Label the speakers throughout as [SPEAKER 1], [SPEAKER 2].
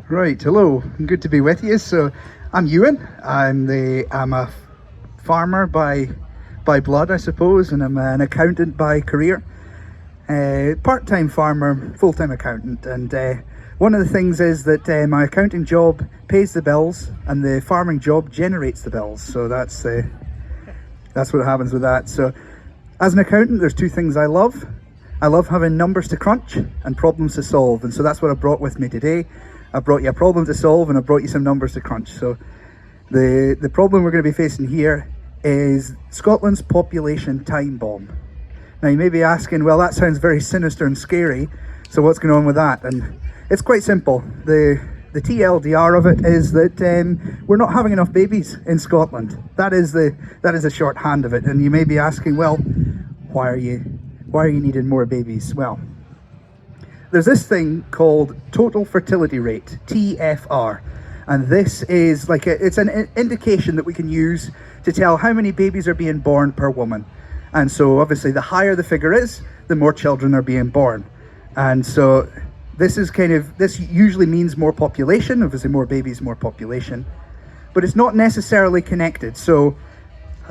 [SPEAKER 1] Right, hello, good to be with you. So I'm Euan. I'm a farmer by blood, I suppose, and I'm an accountant by career. Part-time farmer, full-time accountant, and one of the things is that my accounting job pays the bills and the farming job generates the bills. So that's what happens with that. So as an accountant, there's two things I love. I love having numbers to crunch and problems to solve, and so that's what I brought with me today. I brought you a problem to solve and I brought you some numbers to crunch. So the problem we're going to be facing here is Scotland's population time bomb. Now you may be asking, well, that sounds very sinister and scary, so what's going on with that? And it's quite simple. The TLDR of it is that we're not having enough babies in Scotland. That is a shorthand of it. And you may be asking, well, why are you needing more babies? Well, there's this thing called total fertility rate, TFR, and this is like it's an indication that we can use to tell how many babies are being born per woman. And so obviously the higher the figure is, the more children are being born. And so this usually means more population, obviously more babies, more population, but it's not necessarily connected. So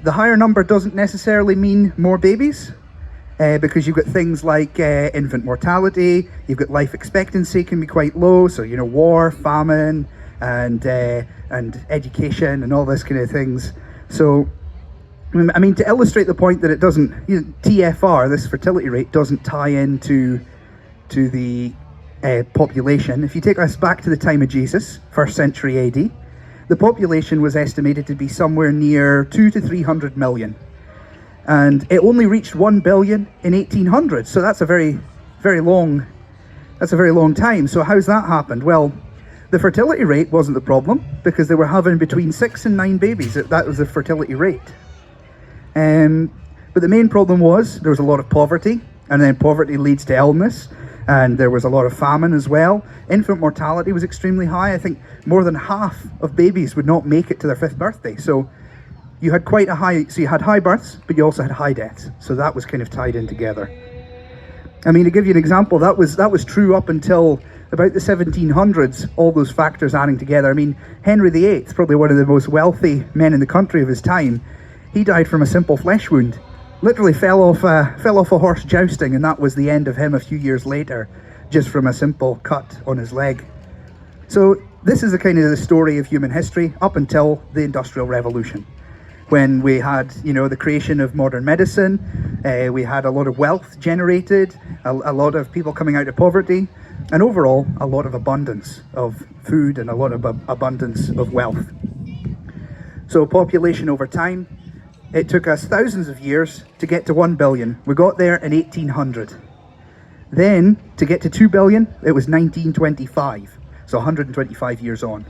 [SPEAKER 1] the higher number doesn't necessarily mean more babies. Because you've got things like infant mortality, you've got life expectancy can be quite low, so war, famine, and education and all this kind of things. So I mean, to illustrate the point that it doesn't, TFR, this fertility rate, doesn't tie into the population. If you take us back to the time of Jesus, 1st century AD, the population was estimated to be somewhere near 200 to 300 million. And it only reached 1 billion in 1800, so that's a very long time. So how's that happened? Well, the fertility rate wasn't the problem, because they were having between 6 and 9 babies. That was the fertility rate. But the main problem was there was a lot of poverty, and then poverty leads to illness, and there was a lot of famine as well. Infant mortality was extremely high. I think more than half of babies would not make it to their 5th birthday. So you had you had high births, but you also had high deaths. So that was kind of tied in together. I mean, to give you an example, that was true up until about the 1700s, all those factors adding together. I mean, Henry VIII, probably one of the most wealthy men in the country of his time, he died from a simple flesh wound. Literally fell off a horse jousting, and that was the end of him a few years later, just from a simple cut on his leg. So this is a kind of the story of human history up until the Industrial Revolution, when we had, the creation of modern medicine. We had a lot of wealth generated, a lot of people coming out of poverty, and overall a lot of abundance of food and a lot of abundance of wealth. So population over time, it took us thousands of years to get to 1 billion. We got there in 1800. Then to get to 2 billion, it was 1925, so 125 years on.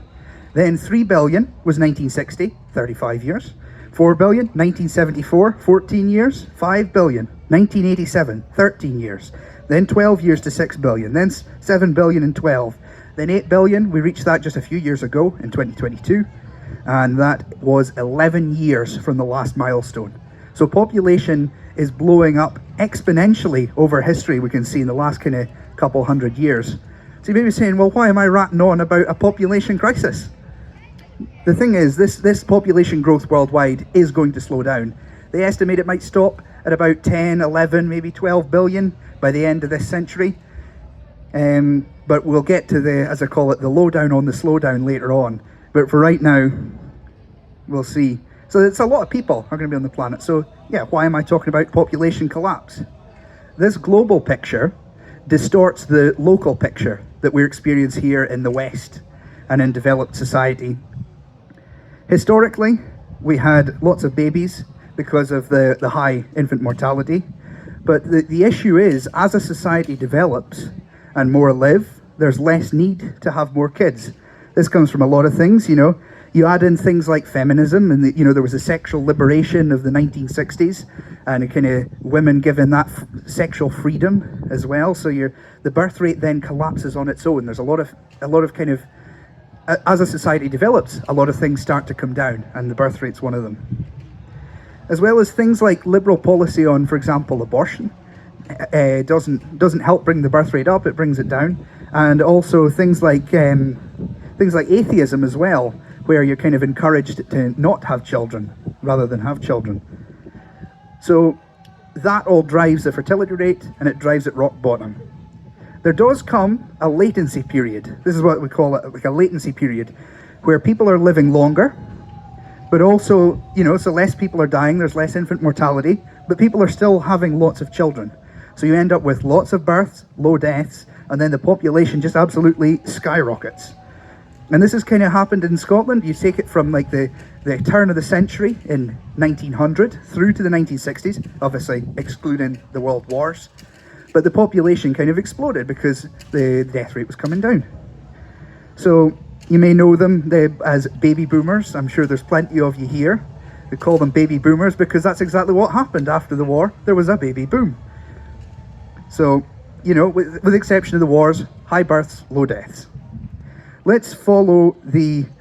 [SPEAKER 1] Then 3 billion was 1960, 35 years. 4 billion, 1974, 14 years. 5 billion, 1987, 13 years. Then 12 years to 6 billion. Then 7 billion in 12. Then 8 billion, we reached that just a few years ago in 2022. And that was 11 years from the last milestone. So population is blowing up exponentially over history, we can see in the last kind of couple hundred years. So you may be saying, well, why am I ratting on about a population crisis? The thing is, this population growth worldwide is going to slow down. They estimate it might stop at about 10, 11, maybe 12 billion by the end of this century. But we'll get to the, as I call it, the lowdown on the slowdown later on. But for right now, we'll see. So it's a lot of people are going to be on the planet. So yeah, why am I talking about population collapse? This global picture distorts the local picture that we're experiencing here in the West and in developed society. Historically, we had lots of babies because of the high infant mortality. But the issue is, as a society develops and more live, there's less need to have more kids. This comes from a lot of things, You add in things like feminism, and there was a sexual liberation of the 1960s, and a kind of women given that sexual freedom as well. So the birth rate then collapses on its own. There's a lot of kind of, as a society develops, a lot of things start to come down, and the birth rate's one of them. As well as things like liberal policy on, for example, abortion, doesn't help bring the birth rate up, it brings it down. And also things like Things like atheism as well, where you're kind of encouraged to not have children rather than have children. So that all drives the fertility rate, and it drives at rock bottom. There does come a latency period. This is what we call it, like a latency period, where people are living longer, but also, so less people are dying, there's less infant mortality, but people are still having lots of children. So you end up with lots of births, low deaths, and then the population just absolutely skyrockets. And this has kind of happened in Scotland. You take it from like the turn of the century in 1900 through to the 1960s, obviously excluding the world wars. But the population kind of exploded because the death rate was coming down. So you may know them as baby boomers. I'm sure there's plenty of you here who call them baby boomers because that's exactly what happened after the war. There was a baby boom. So, with the exception of the wars, high births, low deaths. Let's follow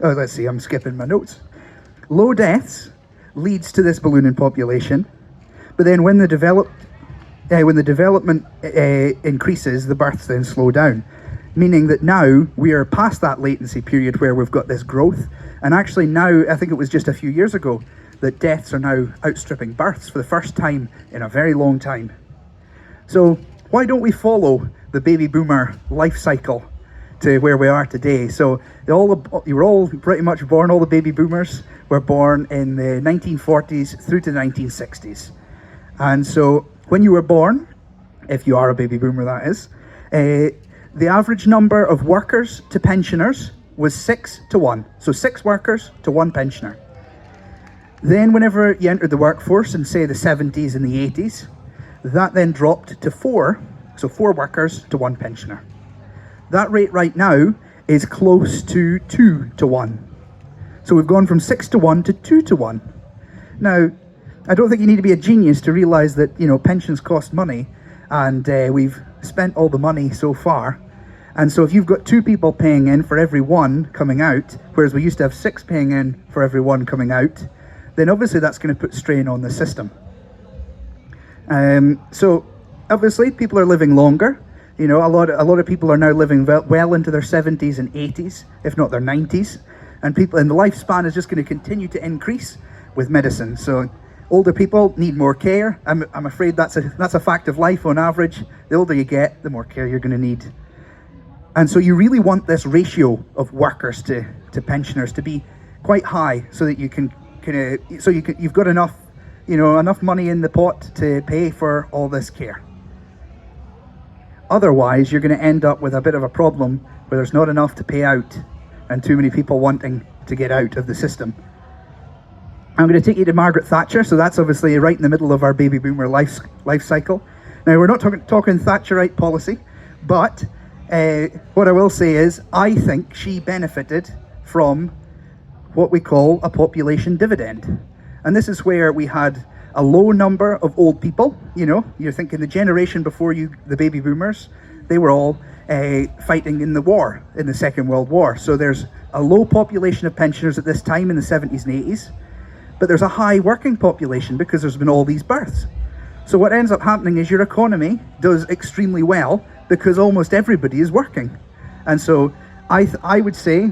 [SPEAKER 1] let's see, I'm skipping my notes. Low deaths leads to this balloon in population, but then when the development increases, the births then slow down, meaning that now we are past that latency period where we've got this growth, and actually now, I think it was just a few years ago, that deaths are now outstripping births for the first time in a very long time. So why don't we follow the baby boomer life cycle to where we are today? So you were all pretty much born, all the baby boomers were born in the 1940s through to the 1960s. And so when you were born, if you are a baby boomer that is, the average number of workers to pensioners was 6 to 1. So 6 workers to 1 pensioner. Then whenever you entered the workforce in say the 70s and the 80s, that then dropped to 4, so 4 workers to 1 pensioner. That rate right now is close to 2 to 1. So we've gone from 6 to 1 to 2 to 1. Now, I don't think you need to be a genius to realise that, pensions cost money, and we've spent all the money so far. And so if you've got 2 people paying in for every 1 coming out, whereas we used to have 6 paying in for every 1 coming out, then obviously that's going to put strain on the system. So obviously people are living longer. A lot of people are now living well into their 70s and 80s, if not their 90s, and the lifespan is just going to continue to increase with medicine. So older people need more care. I'm afraid that's a fact of life on average. The older you get, the more care you're going to need. And so you really want this ratio of workers to pensioners to be quite high, so that you can you've got enough money in the pot to pay for all this care. Otherwise, you're going to end up with a bit of a problem where there's not enough to pay out and too many people wanting to get out of the system. I'm going to take you to Margaret Thatcher. So that's obviously right in the middle of our baby boomer life cycle. Now, we're not talking Thatcherite policy, but what I will say is I think she benefited from what we call a population dividend. And this is where we had a low number of old people. You're thinking the generation before you, the baby boomers, they were all fighting in the war, in the Second World War. So there's a low population of pensioners at this time in the 70s and 80s, but there's a high working population because there's been all these births. So what ends up happening is your economy does extremely well because almost everybody is working. And so I would say,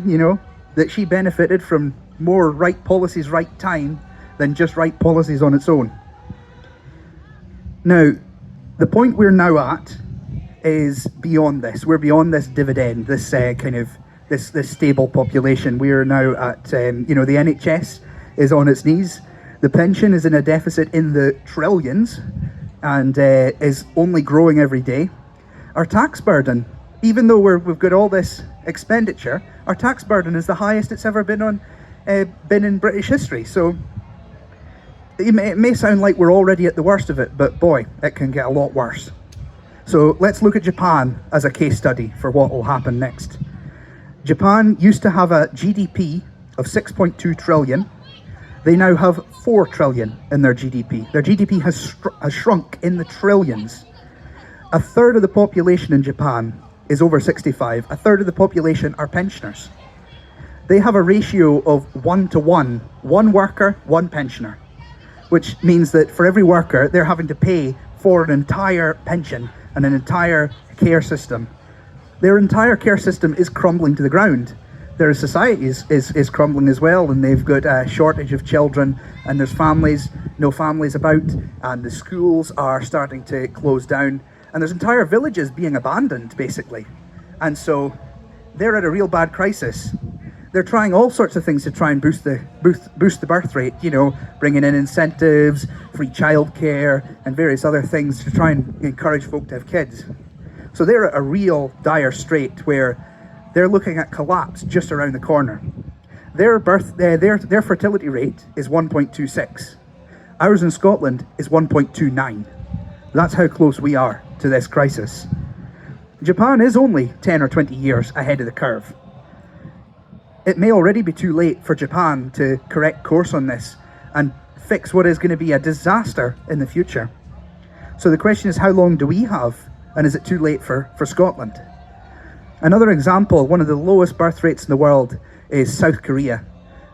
[SPEAKER 1] that she benefited from more right policies, right time, than just right policies on its own. Now, the point we're now at is beyond this. We're beyond this dividend, this this stable population. We are now at, the NHS is on its knees. The pension is in a deficit in the trillions and is only growing every day. Our tax burden, even though we've got all this expenditure, our tax burden is the highest it's ever been in British history. So it may sound like we're already at the worst of it, but boy, it can get a lot worse. So let's look at Japan as a case study for what will happen next. Japan used to have a GDP of 6.2 trillion. They now have 4 trillion in their GDP. Their GDP has shrunk in the trillions. A third of the population in Japan is over 65. A third of the population are pensioners. They have a ratio of 1 to 1, 1 worker, 1 pensioner, which means that for every worker, they're having to pay for an entire pension and an entire care system. Their entire care system is crumbling to the ground their society is crumbling as well, and they've got a shortage of children, and there's no families about, and the schools are starting to close down, and there's entire villages being abandoned, basically. And so they're at a real bad crisis. They're trying all sorts of things to try and boost the birth rate, you know, bringing in incentives, free childcare, and various other things to try and encourage folk to have kids. So they're at a real dire strait where they're looking at collapse just around the corner. Their fertility rate is 1.26. Ours in Scotland is 1.29. That's how close we are to this crisis. Japan is only 10 or 20 years ahead of the curve. It may already be too late for Japan to correct course on this and fix what is going to be a disaster in the future. So the question is, how long do we have, and is it too late for Scotland? Another example, one of the lowest birth rates in the world is South Korea.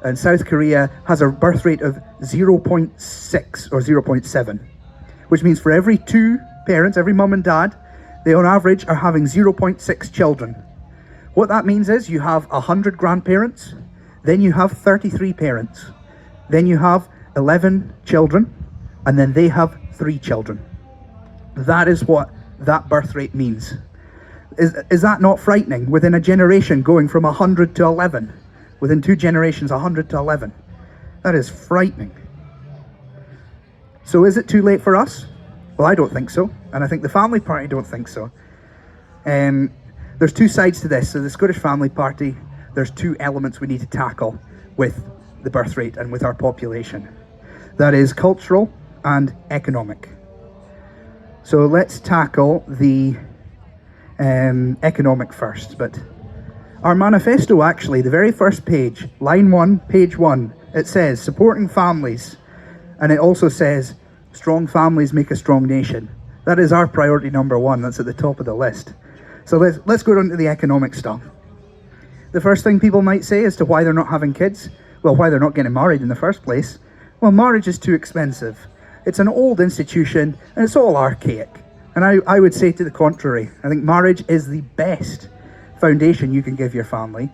[SPEAKER 1] And South Korea has a birth rate of 0.6 or 0.7, which means for every two parents, every mum and dad, they on average are having 0.6 children. What that means is you have 100 grandparents, then you have 33 parents, then you have 11 children, and then they have 3 children. That is what that birth rate means. Is that not frightening? Within a generation going from 100 to 11, within 2 generations 100 to 11. That is frightening. So is it too late for us? Well, I don't think so, and I think the Family Party don't think so. There's 2 sides to this. So the Scottish Family Party, there's 2 elements we need to tackle with the birth rate and with our population. That is cultural and economic. So let's tackle the economic first. But our manifesto, actually, the very first page, line 1, page 1, it says supporting families, and it also says strong families make a strong nation. That is our priority number 1. That's at the top of the list. So let's go on to the economic stuff. The first thing people might say as to why they're not having kids, well, why they're not getting married in the first place, well, marriage is too expensive. It's an old institution and it's all archaic. And I would say to the contrary. I think marriage is the best foundation you can give your family.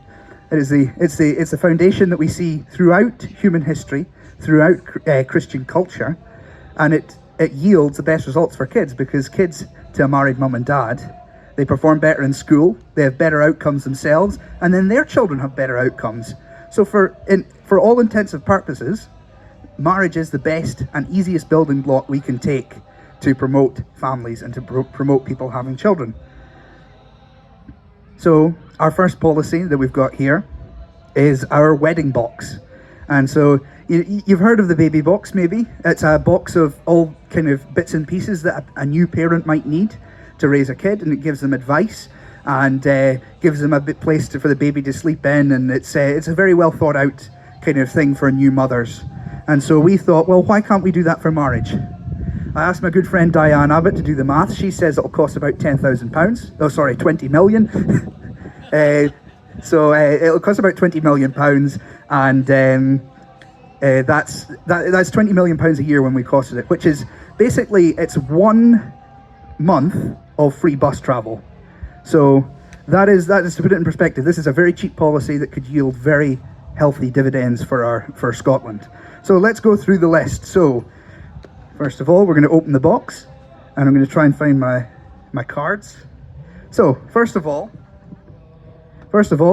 [SPEAKER 1] It's the foundation that we see throughout human history, throughout Christian culture, and it yields the best results for kids, because kids to a married mum and dad, they perform better in school, they have better outcomes themselves, and then their children have better outcomes. So for all intents and purposes, marriage is the best and easiest building block we can take to promote families and to promote people having children. So our first policy that we've got here is our wedding box. And so you've heard of the baby box, maybe. It's a box of all kind of bits and pieces that a new parent might need to raise a kid, and it gives them advice and gives them a place for the baby to sleep in, and it's a very well thought out kind of thing for new mothers. And so we thought, well, why can't we do that for marriage? I asked my good friend Diane Abbott to do the math. She says it'll cost about £10,000. Oh, sorry, 20 million. So it'll cost about £20 million, and that's £20 million a year when we costed it, which is basically, it's 1 month of free bus travel. So that is to put it in perspective. This is a very cheap policy that could yield very healthy dividends for Scotland. So let's go through the list. So first of all, we're going to open the box, and I'm going to try and find my cards. So first of all,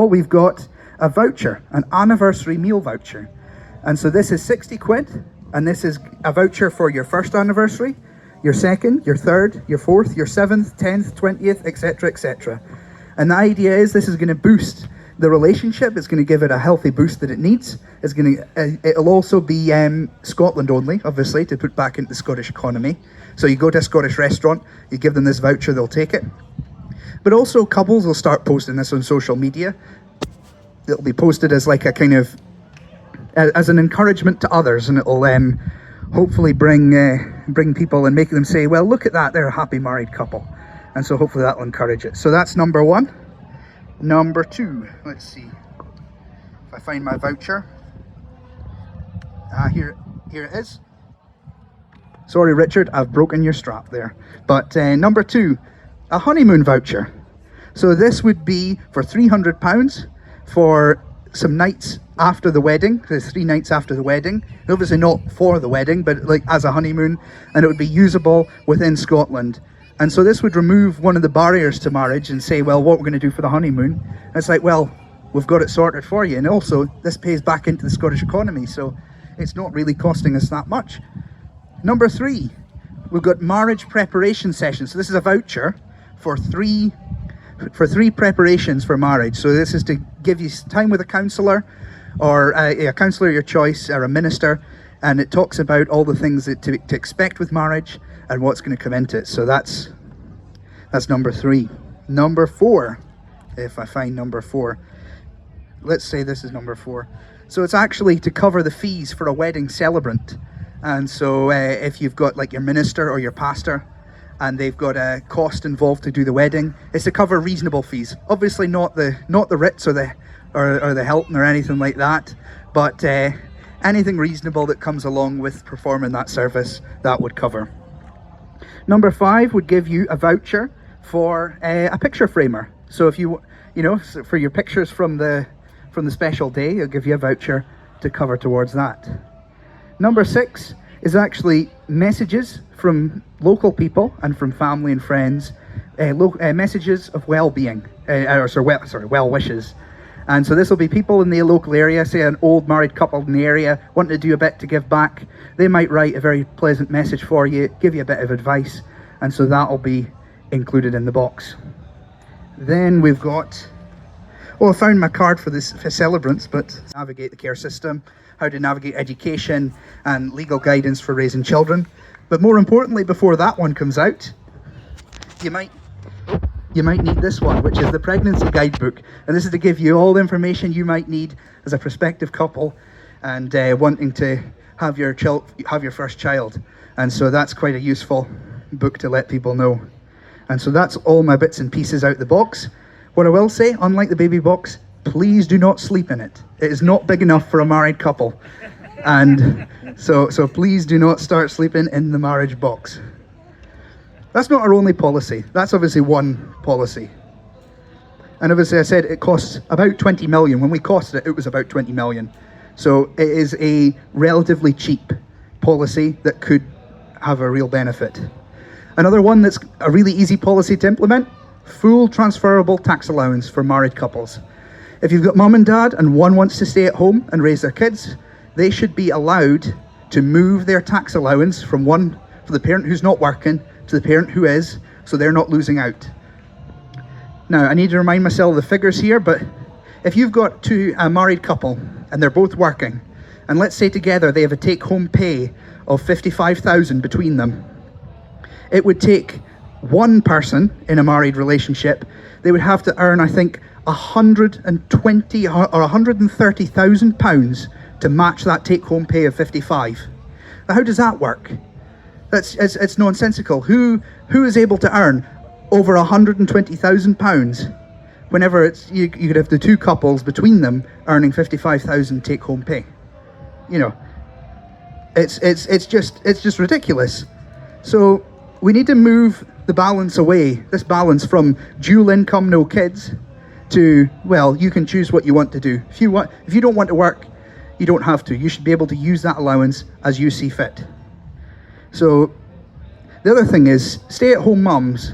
[SPEAKER 1] we've got a voucher, an anniversary meal voucher. And so this is 60 quid, and this is a voucher for your first anniversary, your second, your third, your fourth, your 7th, 10th, 20th, etc., etc. And the idea is this is going to boost the relationship. It's going to give it a healthy boost that it needs. It'll also be Scotland only, obviously, to put back into the Scottish economy. So you go to a Scottish restaurant, you give them this voucher, they'll take it. But also couples will start posting this on social media. It'll be posted as like a kind of, as an encouragement to others, and it'll hopefully bring people and make them say, well, look at that, they're a happy married couple. And so hopefully that will encourage it. So that's number 1. Number 2, let's see if I find my voucher. Here it is. Sorry, Richard, I've broken your strap there. But number 2, a honeymoon voucher. So this would be for £300, for some nights after the wedding. There's 3 nights after the wedding, obviously not for the wedding, but like as a honeymoon, and it would be usable within Scotland. And so this would remove one of the barriers to marriage and say, well, what we're going to do for the honeymoon? And it's like, well, we've got it sorted for you. And also this pays back into the Scottish economy, so it's not really costing us that much. Number 3, we've got marriage preparation sessions. So this is a voucher for three preparations for marriage. So this is to give you time with a counsellor, or a counsellor of your choice, or a minister, and it talks about all the things that to expect with marriage and what's going to come into it. So that's number 3. Number 4, if I find number 4, let's say this is number 4. So it's actually to cover the fees for a wedding celebrant. And so if you've got like your minister or your pastor, and they've got a cost involved to do the wedding, it's to cover reasonable fees. Obviously not the Ritz or the Hilton or anything like that, but anything reasonable that comes along with performing that service, that would cover. Number 5 would give you a voucher for a picture framer. So if you know, for your pictures from the special day, it'll give you a voucher to cover towards that. Number 6 is actually messages from local people and from family and friends, messages of well-being, well wishes. And so this will be people in the local area, say an old married couple in the area wanting to do a bit to give back. They might write a very pleasant message for you, give you a bit of advice, and so that will be included in the box. Then we've got, well, I found my card for celebrants, but navigate the care system, how to navigate education and legal guidance for raising children. But more importantly, before that one comes out, you might need this one, which is the pregnancy guidebook. And this is to give you all the information you might need as a prospective couple and wanting to have your first child. And so that's quite a useful book to let people know. And so that's all my bits and pieces out the box. What I will say, unlike the baby box, please do not sleep in it. It is not big enough for a married couple. And so please do not start sleeping in the marriage box. That's not our only policy. That's obviously one policy. And obviously I said it costs about 20 million. When we costed it, it was about 20 million. So it is a relatively cheap policy that could have a real benefit. Another one that's a really easy policy to implement, full transferable tax allowance for married couples. If you've got mum and dad and one wants to stay at home and raise their kids, they should be allowed to move their tax allowance from for the parent who's not working to the parent who is, so they're not losing out. Now, I need to remind myself of the figures here, but if you've got a married couple and they're both working, and let's say together they have a take-home pay of 55,000 between them, it would take one person in a married relationship, they would have to earn, I think, 120 or 130,000 pounds to match that take-home pay of 55. Now, how does that work? It's nonsensical. Who is able to earn over 120,000 pounds whenever you could have the two couples between them earning 55,000 take-home pay? You know, it's just ridiculous. So we need to move the balance away. This balance from dual income, no kids, to, well, you can choose what you want to do. If you don't want to work, you don't have to. You should be able to use that allowance as you see fit. So the other thing is stay-at-home mums.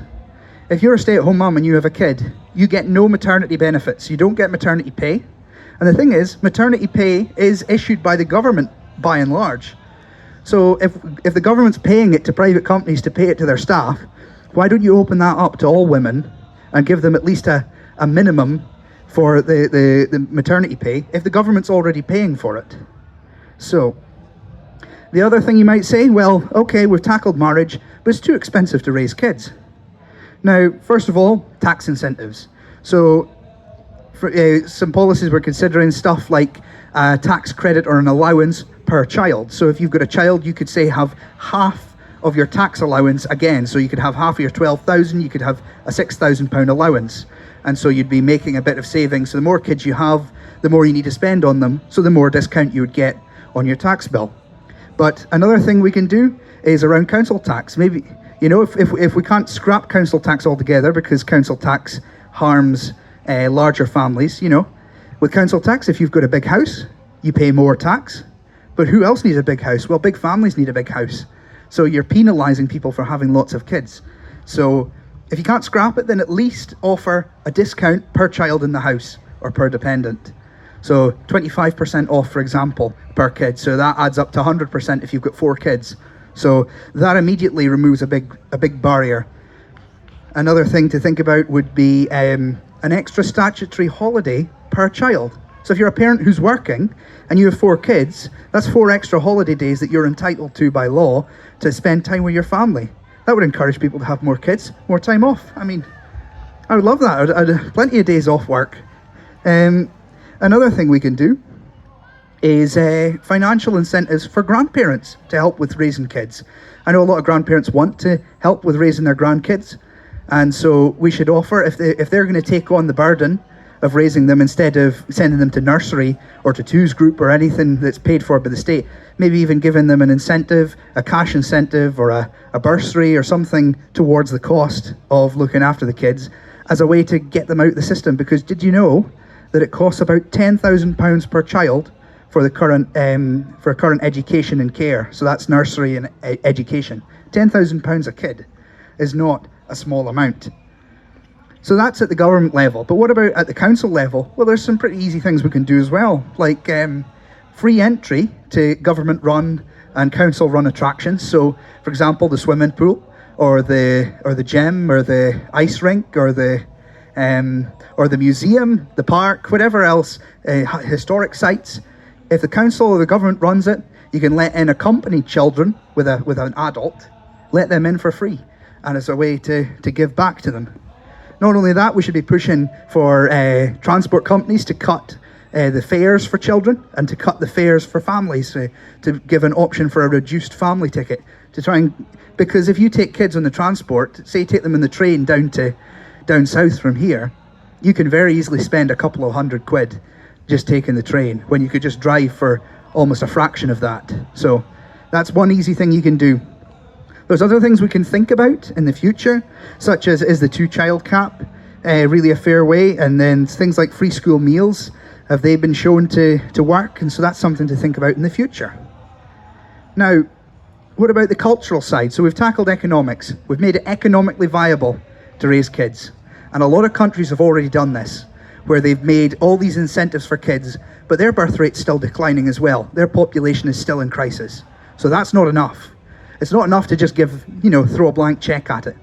[SPEAKER 1] If you're a stay-at-home mum and you have a kid, you get no maternity benefits. You don't get maternity pay. And the thing is, maternity pay is issued by the government by and large. So if the government's paying it to private companies to pay it to their staff, why don't you open that up to all women and give them at least a minimum for the maternity pay if the government's already paying for it? So the other thing you might say, well, okay, we've tackled marriage, but it's too expensive to raise kids. Now, first of all, tax incentives. So for, some policies we're considering stuff like a tax credit or an allowance per child. So if you've got a child, you could say have half of your tax allowance again. So you could have half of your 12,000, you could have a £6,000 allowance. And so you'd be making a bit of savings. So the more kids you have, the more you need to spend on them. So the more discount you would get on your tax bill. But another thing we can do is around council tax. Maybe, you know, if we can't scrap council tax altogether because council tax harms larger families, you know, With council tax, if you've got a big house, you pay more tax. But who else needs a big house? Well, big families need a big house. So you're penalising people for having lots of kids. So if you can't scrap it, then at least offer a discount per child in the house or per dependent. So 25% off, for example, per kid. So that adds up to 100% if you've got 4 kids. So that immediately removes a big barrier. Another thing to think about would be an extra statutory holiday per child. So if you're a parent who's working and you have 4 kids, that's 4 extra holiday days that you're entitled to by law to spend time with your family. That would encourage people to have more kids, more time off. I mean, I would love that. I'd have plenty of days off work. Another thing we can do is financial incentives for grandparents to help with raising kids. I know a lot of grandparents want to help with raising their grandkids, and so we should offer, if they're going to take on the burden of raising them instead of sending them to nursery or to twos group or anything that's paid for by the state, maybe even giving them an incentive, a cash incentive or a bursary or something towards the cost of looking after the kids as a way to get them out of the system. Because did you know that it costs about £10,000 per child for the current education and care? So that's nursery and education. £10,000 a kid is not a small amount. So that's at the government level. But what about at the council level? Well, there's some pretty easy things we can do as well, like free entry to government-run and council-run attractions. So, for example, the swimming pool, or the gym, or the ice rink, or the museum, the park, whatever else, historic sites. If the council or the government runs it, you can let in accompanied children with an adult, let them in for free, and it's a way to give back to them. Not only that, we should be pushing for transport companies to cut the fares for children and to cut the fares for families, to give an option for a reduced family ticket, to try and, because if you take kids on the transport, say take them in the train down south from here, you can very easily spend a couple of £100 just taking the train when you could just drive for almost a fraction of that. So that's one easy thing you can do. There's other things we can think about in the future, such as, is the 2-child cap really a fair way? And then things like free school meals, have they been shown to work? And so that's something to think about in the future. Now, what about the cultural side? So we've tackled economics. We've made it economically viable to raise kids. And a lot of countries have already done this, where they've made all these incentives for kids, but their birth rate's still declining as well. Their population is still in crisis. So that's not enough. It's not enough to just throw a blank check at it.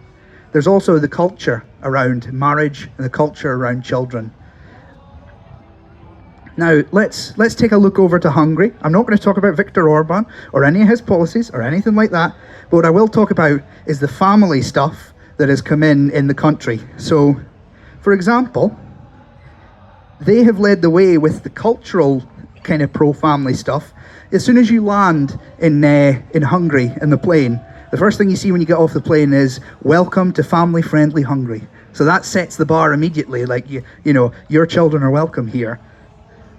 [SPEAKER 1] There's also the culture around marriage and the culture around children. Now, let's take a look over to Hungary. I'm not going to talk about Viktor Orban or any of his policies or anything like that, but what I will talk about is the family stuff that has come in the country. So, for example, they have led the way with the cultural kind of pro-family stuff. As soon as you land in Hungary in the plane, the first thing you see when you get off the plane is "Welcome to family-friendly Hungary." So that sets the bar immediately. Like your children are welcome here,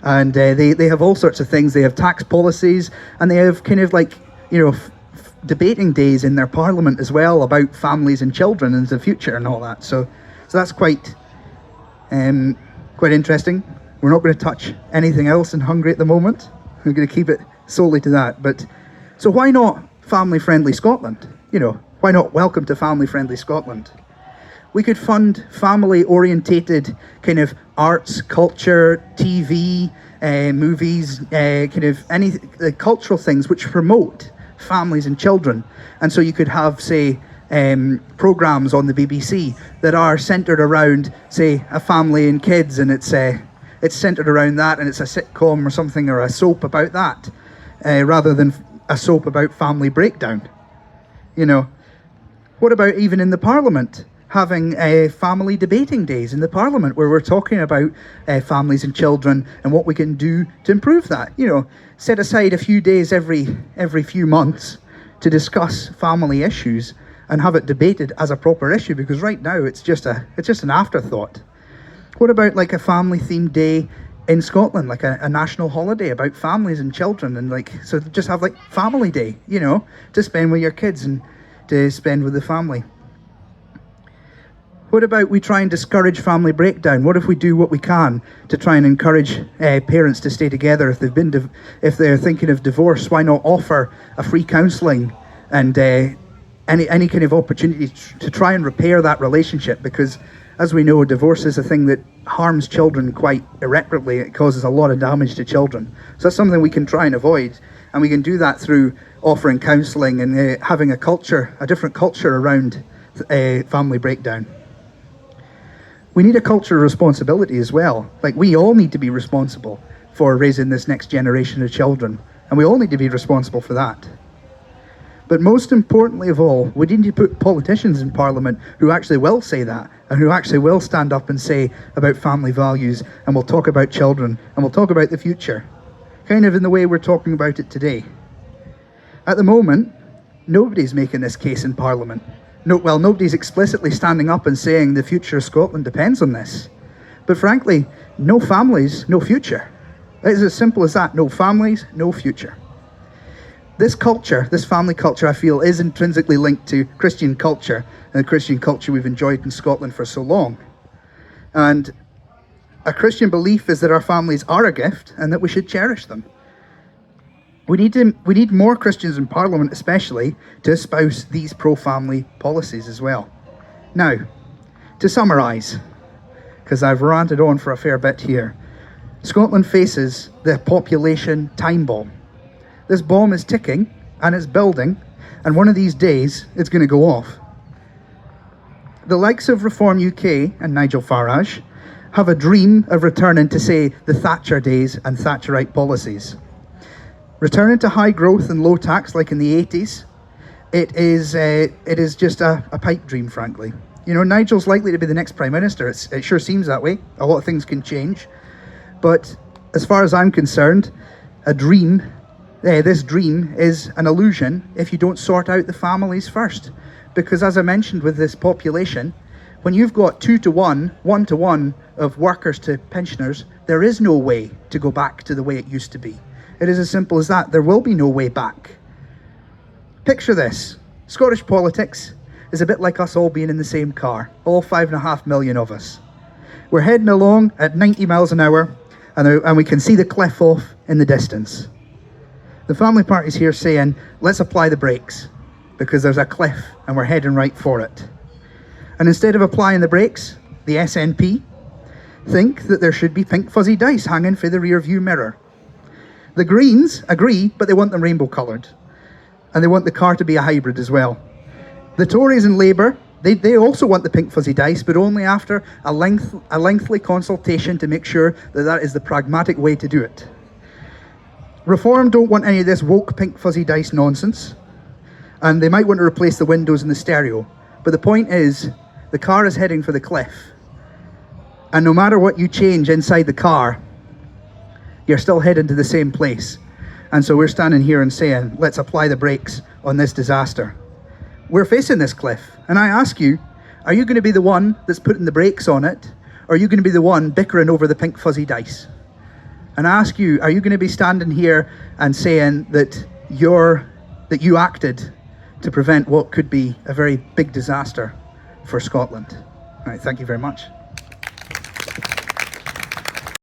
[SPEAKER 1] and they have all sorts of things. They have tax policies, and they have kind of debating days in their parliament as well about families and children and the future and all that. So that's quite interesting. We're not going to touch anything else in Hungary at the moment. We're going to keep it solely to that. But so why not family-friendly Scotland? Why not welcome to family-friendly Scotland? We could fund family-orientated kind of arts, culture, TV, movies, kind of any cultural things which promote families and children. And so you could have, say, programs on the BBC that are centered around, say, a family and kids, and it's centered around that, and it's a sitcom or something, or a soap about that, rather than a soap about family breakdown. What about even in the Parliament, having family debating days in the Parliament where we're talking about families and children and what we can do to improve that? Set aside a few days every few months to discuss family issues and have it debated as a proper issue, because right now it's just an afterthought. What about like a family-themed day in Scotland, like a national holiday about families and children, and so just have family day, to spend with your kids and to spend with the family. What about we try and discourage family breakdown? What if we do what we can to try and encourage parents to stay together? If they're thinking of divorce, why not offer a free counselling and any kind of opportunity to try and repair that relationship? Because as we know, divorce is a thing that harms children quite irreparably. It causes a lot of damage to children. So that's something we can try and avoid, and we can do that through offering counselling and having a different culture around family breakdown. We need a culture of responsibility as well. Like, we all need to be responsible for raising this next generation of children, and we all need to be responsible for that. But most importantly of all, we need to put politicians in Parliament who actually will say that, and who actually will stand up and say about family values, and will talk about children, and will talk about the future, kind of in the way we're talking about it today. At the moment, nobody's making this case in Parliament. Nobody's explicitly standing up and saying the future of Scotland depends on this. But frankly, no families, no future. It's as simple as that. No families, no future. This culture, this family culture, I feel, is intrinsically linked to Christian culture, and the Christian culture we've enjoyed in Scotland for so long. And a Christian belief is that our families are a gift and that we should cherish them. We need more Christians in Parliament, especially, to espouse these pro-family policies as well. Now, to summarise, because I've ranted on for a fair bit here, Scotland faces the population time bomb. This bomb is ticking, and it's building, and one of these days, it's going to go off. The likes of Reform UK and Nigel Farage have a dream of returning to, say, the Thatcher days and Thatcherite policies. Returning to high growth and low tax like in the 80s, it is just a pipe dream, frankly. You know, Nigel's likely to be the next Prime Minister. It sure seems that way. A lot of things can change. But as far as I'm concerned, this dream is an illusion if you don't sort out the families first. Because as I mentioned with this population, when you've got 2-to-1, 1-to-1 of workers to pensioners, there is no way to go back to the way it used to be. It is as simple as that. There will be no way back. Picture this. Scottish politics is a bit like us all being in the same car, all 5.5 million of us. We're heading along at 90 miles an hour, and we can see the cliff off in the distance. The family party's here saying, let's apply the brakes, because there's a cliff and we're heading right for it. And instead of applying the brakes, the SNP think that there should be pink fuzzy dice hanging for the rear view mirror. The Greens agree, but they want them rainbow coloured. And they want the car to be a hybrid as well. The Tories and Labour, they also want the pink fuzzy dice, but only after a lengthy consultation to make sure that that is the pragmatic way to do it. Reform don't want any of this woke pink fuzzy dice nonsense. And they might want to replace the windows and the stereo. But the point is, the car is heading for the cliff. And no matter what you change inside the car, you're still heading to the same place. And so we're standing here and saying, let's apply the brakes on this disaster. We're facing this cliff. And I ask you, are you going to be the one that's putting the brakes on it? Or are you going to be the one bickering over the pink fuzzy dice? And I ask you, are you going to be standing here and saying that you acted to prevent what could be a very big disaster for Scotland? All right, thank you very much.